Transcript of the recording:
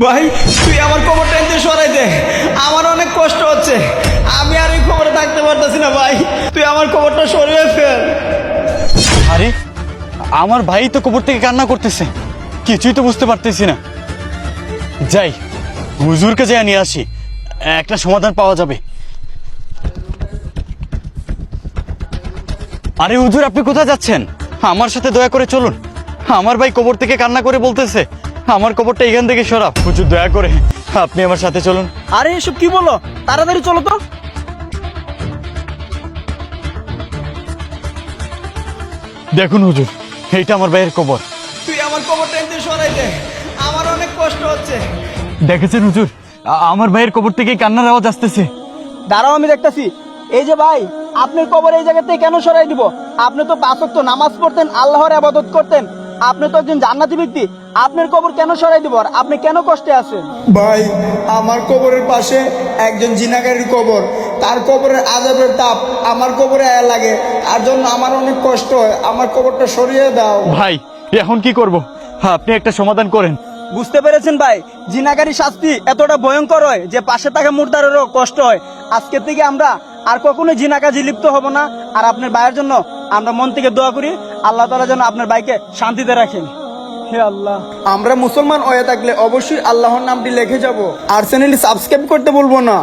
ভাই তুই আমার কবরটা এনে সরাই দে, আমার অনেক কষ্ট হচ্ছে, আমি আর এই কবরে থাকতে পারতেছি না ভাই, তুই আমার কবরটা সরিয়ে ফেল। আরে আমার ভাই তো কবর থেকে কান্না করতেছে, কিছুই তো বুঝতে পারতেছি না। যাই হুজুরকে যাই নিয়ে আসি, একটা সমাধান পাওয়া যাবে। আরে হুজুর, আপনি কোথায় যাচ্ছেন? আমার সাথে দয়া করে চলুন। আমার ভাই কবর থেকে কান্না করে বলতেছে আমার কবরটা এখান থেকে সরাব। হুজুর দয়া করে আপনি আমার সাথে চলুন। আরে এসব কি বলো, তাড়াতাড়ি চলো তো। দেখুন হুজুর, এইটা আমার ভাইয়ের কবর। তুই আমার কবরটা এনে সরাই দে, আমার অনেক কষ্ট হচ্ছে। দেখেছেন হুজুর, আমার ভাইয়ের কবর থেকে কান্নার আওয়াজ আসতেছে। দাঁড়াও আমি দেখতেছি। এই যে ভাই, আপনার কবর এই জায়গা থেকে কেন সরাই দিব? আপনি তো 5 ওয়াক্ত নামাজ পড়তেন, আল্লাহর ইবাদত করতেন, আপনি তো একজন জান্নাতি ব্যক্তি, আপনার কবর কেন সরাই দিব? আর আপনি কেন কষ্টে আছেন? ভাই আমার কবরের পাশে একজন জিনাকারীর কবর, তার কবরের আযাবের তাপ আমার কবরে আয়া লাগে, তার জন্য আমার অনেক কষ্ট হয়, আমার কবরটা সরিয়ে দাও। ভাই এখন কি করব? আপনি একটা সমাধান করেন। বুঝতে পেরেছেন ভাই, জিনাকারী শাস্তি এতটা ভয়ঙ্কর হয় যে পাশে থাকা মুর্দারেরও কষ্ট হয়। আজকে থেকে আমরা আর কখনো জিনাকাজি লিপ্ত হব না। আর আপনার ভাইয়ের জন্য আমরা মন থেকে দোয়া করি, আল্লাহ তাআলা যেন আপনার ভাইকে শান্তিতে রাখেন। হে আল্লাহ, আমরা মুসলমান হয়ে থাকলে অবশ্যই আল্লাহর নামটি লিখে যাব, আর চ্যানেলটি সাবস্ক্রাইব করতে বলবো না।